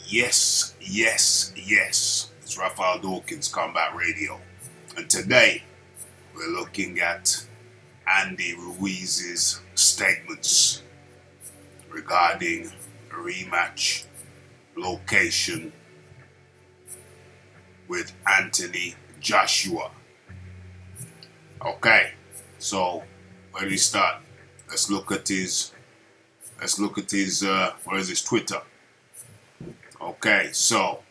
Yes, yes, yes. It's Raphael Dawkins, Combat Radio. And today, we're looking at Andy Ruiz's statements regarding a rematch location with Anthony Joshua. Okay, so where do we start? Let's look at his what is his Twitter? Okay, so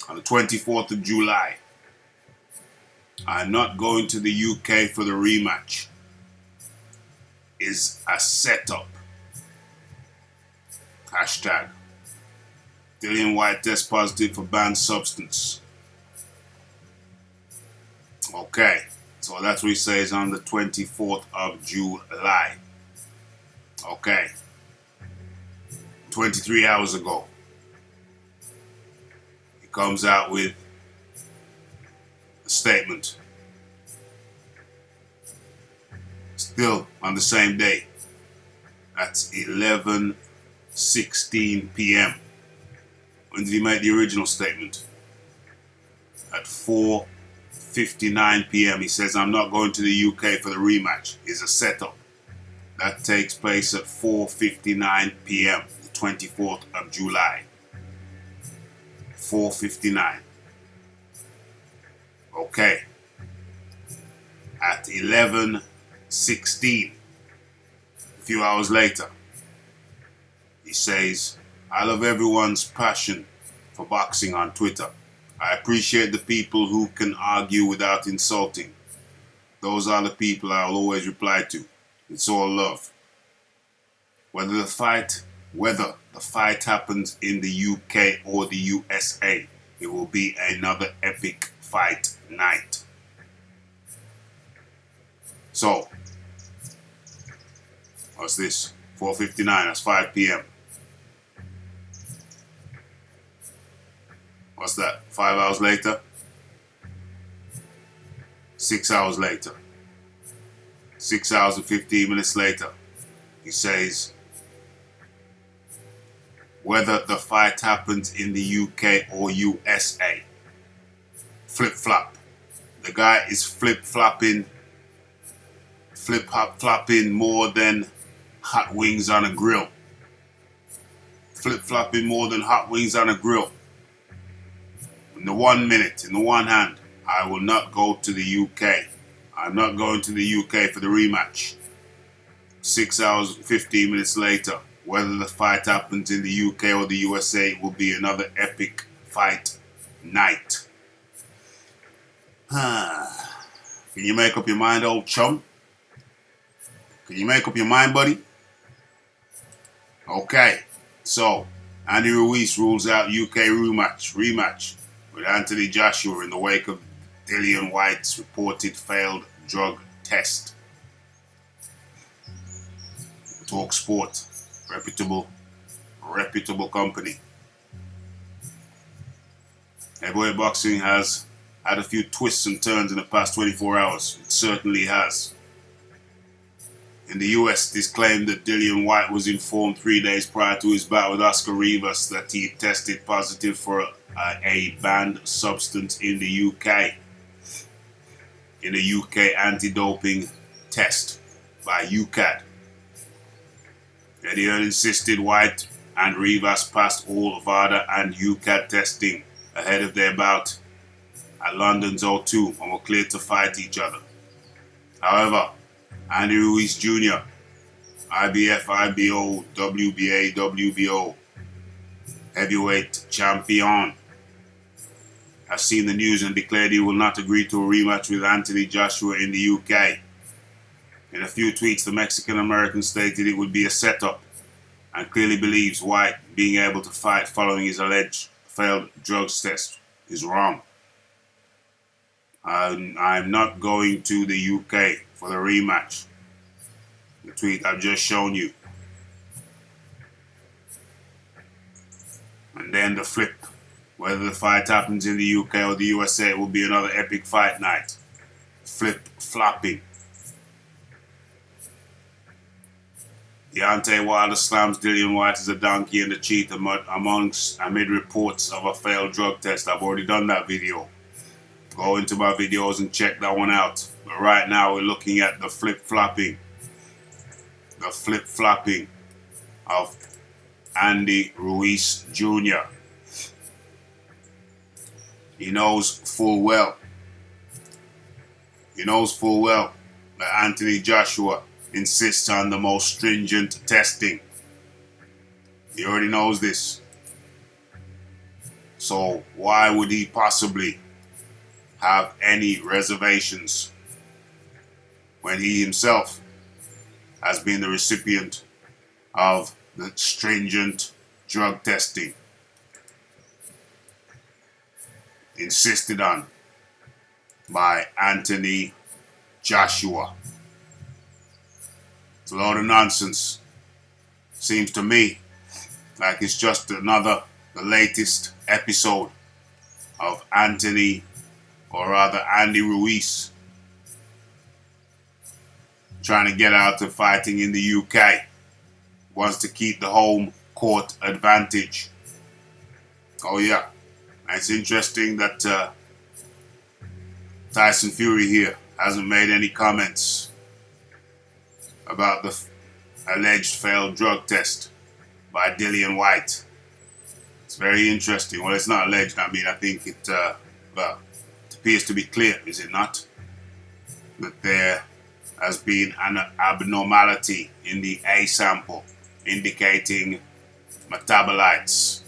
on the 24th of July, I'm not going to the UK for the rematch. Is a setup. Hashtag. Dillian Whyte test positive for banned substance. Okay, so that's what he says on the 24th of July. Okay. 23 hours ago, he comes out with a statement. Still on the same day. That's 11:16 p.m. When did he make the original statement? At 4:59 p.m. he says, I'm not going to the UK for the rematch. It's a setup. That takes place at 4:59 p.m. 24th of July. 4:59. Okay. At 11:16, a few hours later, he says, I love everyone's passion for boxing on Twitter. I appreciate the people who can argue without insulting. Those are the people I'll always reply to. It's all love. Whether the fight happens in the UK or the USA, it will be another epic fight night. So, what's this? 4:59, that's 5 p.m. What's that? 5 hours later? 6 hours later. 6 hours and 15 minutes later, he says, whether the fight happens in the UK or USA. Flip-flop. The guy is flip-flopping more than hot wings on a grill. Flip-flopping more than hot wings on a grill. In the 1 minute, in the one hand, I will not go to the UK. I'm not going to the UK for the rematch. 6 hours and 15 minutes later, whether the fight happens in the UK or the USA, it will be another epic fight night. Can you make up your mind, old chum? Can you make up your mind, buddy? Okay, so Andy Ruiz rules out UK rematch with Anthony Joshua in the wake of Dillian Whyte's reported failed drug test. Talk Sport, reputable company. Heavyweight boxing has had a few twists and turns in the past 24 hours. It certainly has. In the US, it is claimed that Dillian Whyte was informed 3 days prior to his bout with Oscar Rivas that he tested positive for a banned substance in the UK. In a UK anti-doping test by UCAD. Eddie Earl insisted Whyte and Rivas passed all VADA and UCAD testing ahead of their bout at London's O2 and were cleared to fight each other. However, Andy Ruiz Jr., IBF, IBO, WBA, WBO, heavyweight champion, has seen the news and declared he will not agree to a rematch with Anthony Joshua in the UK. In a few tweets, the Mexican-American stated it would be a setup and clearly believes Whyte being able to fight following his alleged failed drugs test is wrong. I'm not going to the UK for the rematch. The tweet I've just shown you. And then the flip. Whether the fight happens in the UK or the USA, it will be another epic fight night. Flip-flopping. Deontay Wilder slams Dillian Whyte as a donkey and a cheat amid reports of a failed drug test. I've already done that video. Go into my videos and check that one out. But right now we're looking at the flip-flopping of Andy Ruiz Jr. He knows full well that Anthony Joshua insists on the most stringent testing. He already knows this. So why would he possibly have any reservations when he himself has been the recipient of the stringent drug testing insisted on by Anthony Joshua? It's a load of nonsense. Seems to me like it's just the latest episode of Andy Ruiz trying to get out of fighting in the UK. Wants to keep the home court advantage. Oh yeah, it's interesting that Tyson Fury here hasn't made any comments about the alleged failed drug test by Dillian Whyte. It's very interesting. Well, it's not alleged. I mean, I think it appears to be clear, is it not? That there has been an abnormality in the A sample indicating metabolites,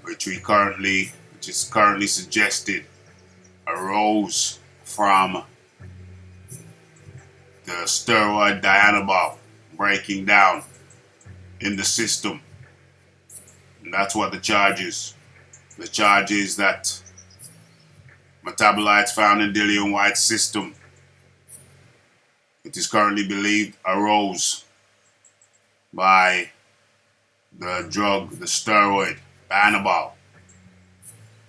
which is currently suggested arose from the steroid dianabol breaking down in the system. And that's what the charge is. The charge is that metabolites found in Dillian Whyte's system, it is currently believed, arose by the drug, the steroid dianabol,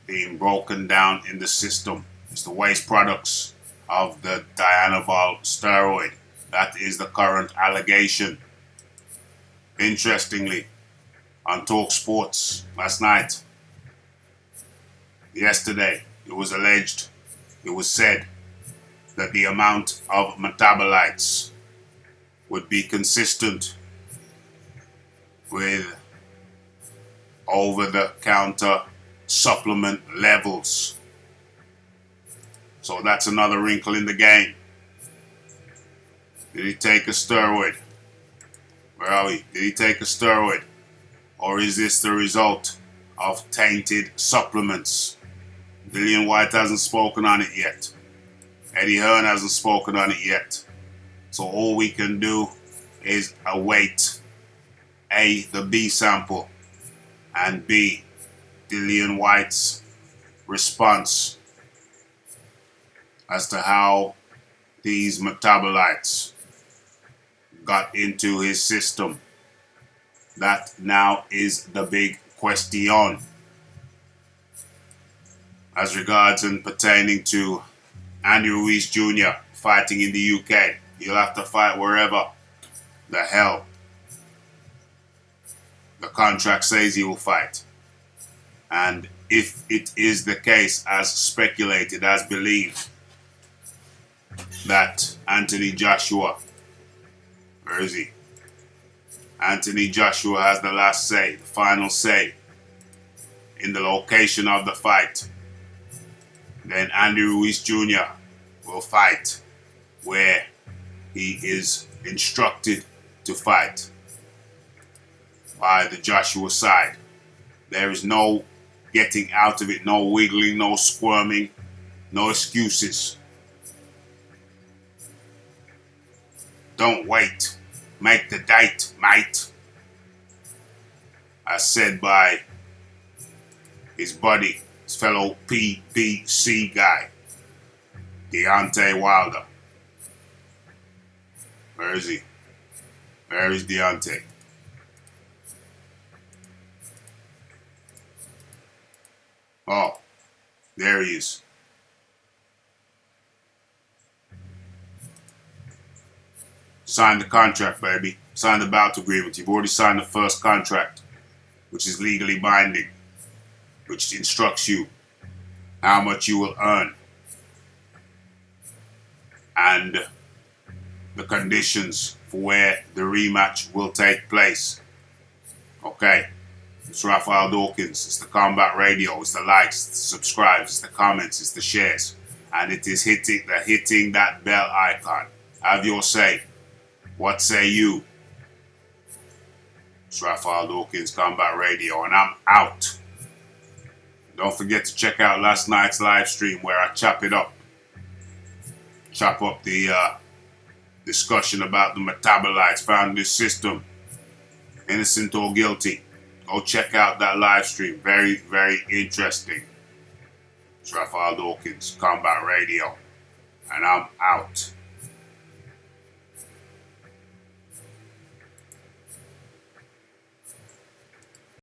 being broken down in the system. It's the waste products of the dianabol steroid. That is the current allegation. Interestingly, on Talk Sports last night, yesterday, it was said that the amount of metabolites would be consistent with over-the-counter supplement levels. So that's another wrinkle in the game. Did he take a steroid? Where are we? Did he take a steroid? Or is this the result of tainted supplements? Dillian Whyte hasn't spoken on it yet. Eddie Hearn hasn't spoken on it yet. So all we can do is await A, the B sample, and B, Dillian Whyte's response as to how these metabolites got into his system. That now is the big question. As regards and pertaining to Andy Ruiz Jr. fighting in the UK, he'll have to fight wherever the hell the contract says he will fight. And if it is the case, as speculated, as believed, that Anthony Joshua, where is he? Anthony Joshua has the last say, the final say in the location of the fight, then Andy Ruiz Jr. will fight where he is instructed to fight by the Joshua side. There is no getting out of it, no wiggling, no squirming, no excuses. Don't wait. Make the date, mate. As said by his buddy, his fellow PBC guy, Deontay Wilder. Where is he? Where is Deontay? Oh, there he is. Sign the contract, baby. Sign the bout agreement. You've already signed the first contract, which is legally binding, which instructs you how much you will earn and the conditions for where the rematch will take place. Okay, it's Raphael Dawkins. It's the Combat Radio. It's the likes, it's the subscribes, it's the comments, it's the shares, and it is hitting that bell icon. Have your say. What say you? It's Raphael Dawkins, Combat Radio, and I'm out. Don't forget to check out last night's live stream where I chop up the discussion about the metabolites found in this system, innocent or guilty. Go check out that live stream. Very, very interesting. It's Raphael Dawkins, Combat Radio, and I'm out.